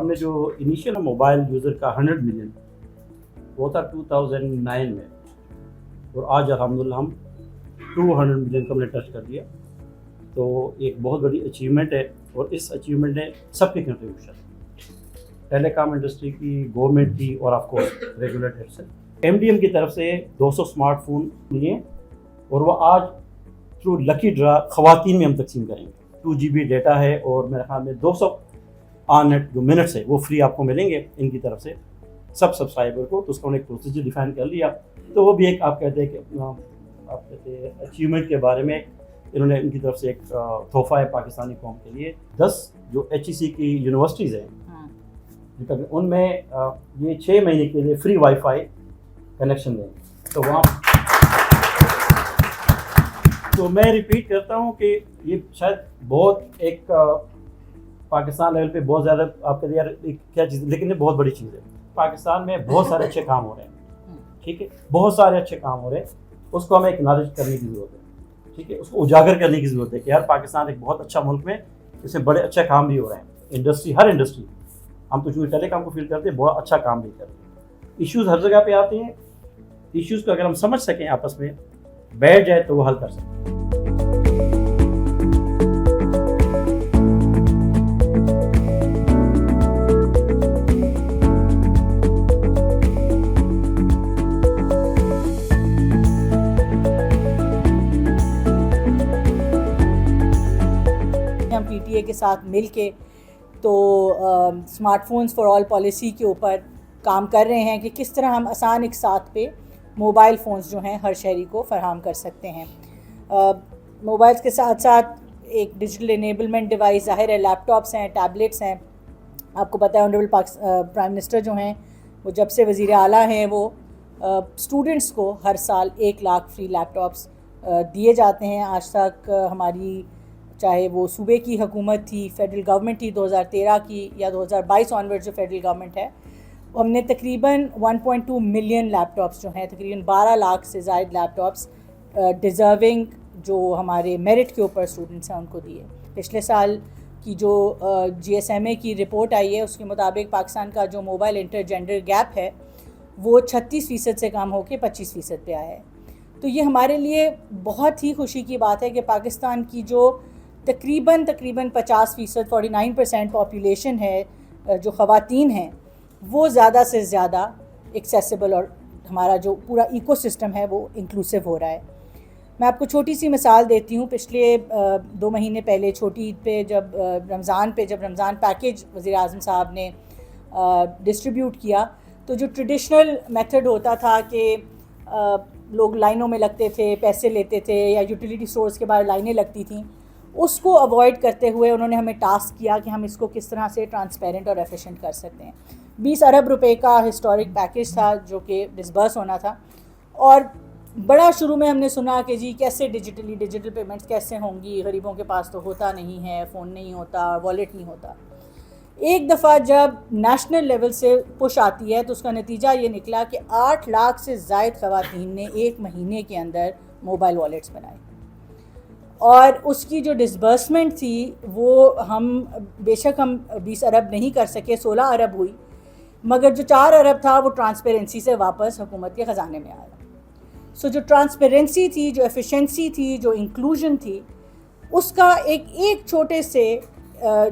ہم نے جو انیشیل موبائل یوزر کا 100 ملین وہ تھا 2009 میں، اور آج الحمدللہ ہم 200 ملین کو ہم نے ٹچ کر دیا. تو ایک بہت بڑی اچیومنٹ ہے، اور اس اچیومنٹ نے سب کی کنٹریبیوشن، ٹیلی کام انڈسٹری کی، گورنمنٹ کی، اور آف کورس ریگولیٹر سے. MDM کی طرف سے 200 اسمارٹ فون لیے، اور وہ آج تھرو لکی ڈرا خواتین میں ہم تقسیم کریں گے. 2 GB ڈیٹا ہے، اور میرے خیال میں 200 آن نیٹ جو منٹس ہے وہ فری آپ کو ملیں گے ان کی طرف سے سب سبسکرائبر کو. تو اس کو انہوں نے ایک پروسیجر ڈیفائن کر لیا. تو وہ بھی ایک آپ کہتے ہیں کہ اچیومنٹ کے بارے میں انہوں نے ان کی طرف سے ایک تحفہ ہے پاکستانی قوم کے لیے. 10 جو HEC کی یونیورسٹیز ہیں ان میں یہ 6 مہینے کے لیے فری وائی فائی کنیکشن دیں. تو وہاں تو میں ریپیٹ کرتا ہوں کہ یہ شاید بہت ایک پاکستان لیول پہ بہت زیادہ آپ کہتے ہیں یار کیا چیز، لیکن یہ بہت بڑی چیز ہے. پاکستان میں بہت سارے اچھے کام ہو رہے ہیں، ٹھیک ہے، بہت سارے اچھے کام ہو رہے ہیں. اس کو ہمیں اکنالج کرنے کی ضرورت ہے، ٹھیک ہے، اس کو اجاگر کرنے کی ضرورت ہے کہ یار پاکستان ایک بہت اچھا ملک میں اس میں بڑے اچھے کام بھی ہو رہے ہیں. انڈسٹری، ہر انڈسٹری، ہم تو چونکہ ٹیلی کام کو فیل کرتے ہیں، بہت اچھا کام بھی کرتے ہیں. ایشوز ہر جگہ پہ آتے ہیں. ایشوز کو اگر ہم سمجھ سکیں، آپس میں بیٹھ جائے تو وہ حل کر سکیں. ہم PTA کے ساتھ مل کے تو smart phones for all policy کے اوپر کام کر رہے ہیں کہ کس طرح ہم آسان ایک ساتھ پہ موبائل فونز جو ہیں ہر شہری کو فراہم کر سکتے ہیں. موبائلز کے ساتھ ساتھ ایک ڈیجیٹل انیبلمنٹ ڈیوائس ظاہر ہے، لیپ ٹاپس ہیں، ٹیبلیٹس ہیں. آپ کو پتہ ہے آنریبل پرائم منسٹر جو ہیں وہ جب سے وزیر اعلیٰ ہیں وہ اسٹوڈنٹس کو ہر سال 1 لاکھ فری لیپ ٹاپس دیے جاتے ہیں. آج تک ہماری چاہے وہ صوبے کی حکومت تھی، فیڈرل گورنمنٹ تھی 2013 کی، یا 2022 آنورڈ جو فیڈرل گورنمنٹ ہے، ہم نے تقریباً 1.2 ملین لیپ ٹاپس جو ہیں، تقریباً 12 لاکھ سے زائد لیپ ٹاپس ڈیزرونگ جو ہمارے میرٹ کے اوپر اسٹوڈنٹس ہیں ان کو دیے. پچھلے سال کی جو GSMA کی رپورٹ آئی ہے اس کے مطابق پاکستان کا جو موبائل انٹر جینڈر گیپ ہے وہ 36% سے کم ہو کے 25% پہ آیا ہے. تو یہ ہمارے لیے بہت ہی خوشی کی بات ہے کہ پاکستان کی جو تقریباً 50%، 49% پاپولیشن ہے جو خواتین ہیں، وہ زیادہ سے زیادہ ایکسیسیبل، اور ہمارا جو پورا ایکو سسٹم ہے وہ انکلوسیو ہو رہا ہے. میں آپ کو چھوٹی سی مثال دیتی ہوں. پچھلے 2 مہینے پہلے چھوٹی عید پہ جب رمضان پیکیج وزیر اعظم صاحب نے ڈسٹریبیوٹ کیا، تو جو ٹریڈیشنل میتھڈ ہوتا تھا کہ لوگ لائنوں میں لگتے تھے، پیسے لیتے تھے، یا یوٹیلیٹی اسٹورز کے باہر لائنیں لگتی تھیں، اس کو اوائڈ کرتے ہوئے انہوں نے ہمیں ٹاسک کیا کہ ہم اس کو کس طرح سے ٹرانسپیرنٹ اور ایفیشینٹ کر سکتے ہیں. 20 ارب روپے کا ہسٹورک پیکیج تھا جو کہ ڈسبرس ہونا تھا. اور بڑا شروع میں ہم نے سنا کہ جی کیسے ڈیجیٹل پیمنٹس کیسے ہوں گی، غریبوں کے پاس تو ہوتا نہیں ہے، فون نہیں ہوتا، والیٹ نہیں ہوتا. ایک دفعہ جب نیشنل لیول سے پش آتی ہے تو اس کا نتیجہ یہ نکلا کہ 8 لاکھ سے زائد خواتین نے 1 مہینے کے اندر موبائل والیٹس بنائے. اور اس کی جو ڈسبرسمنٹ تھی وہ بے شک ہم 20 ارب نہیں کر سکے، 16 ارب ہوئی، مگر جو 4 ارب تھا وہ ٹرانسپیرنسی سے واپس حکومت کے خزانے میں آیا. سو جو ٹرانسپیرنسی تھی، جو ایفیشنسی تھی، جو انکلوژن تھی، اس کا ایک چھوٹے سے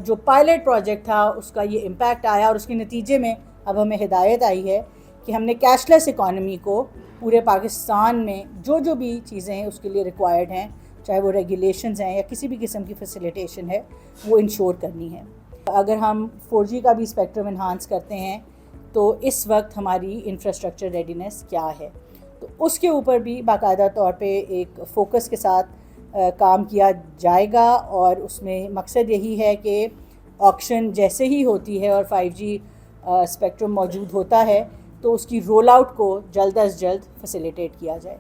جو پائلٹ پروجیکٹ تھا اس کا یہ امپیکٹ آیا. اور اس کے نتیجے میں اب ہمیں ہدایت آئی ہے کہ ہم نے کیش لیس اکانومی کو پورے پاکستان میں جو بھی چیزیں ہیں اس کے لیے ریکوائرڈ ہیں، چاہے وہ ریگولیشنز ہیں یا کسی بھی قسم کی فیسیلیٹیشن ہے، وہ انشور کرنی ہے. اگر ہم 4G کا بھی اسپیکٹرم انہانس کرتے ہیں تو اس وقت ہماری انفراسٹرکچر ریڈینس کیا ہے، تو اس کے اوپر بھی باقاعدہ طور پہ ایک فوکس کے ساتھ کام کیا جائے گا. اور اس میں مقصد یہی ہے کہ آکشن جیسے ہی ہوتی ہے اور 5G اسپیکٹرم موجود ہوتا ہے تو اس کی رول آؤٹ کو جلد از جلد فیسیلیٹیٹ کیا جائے.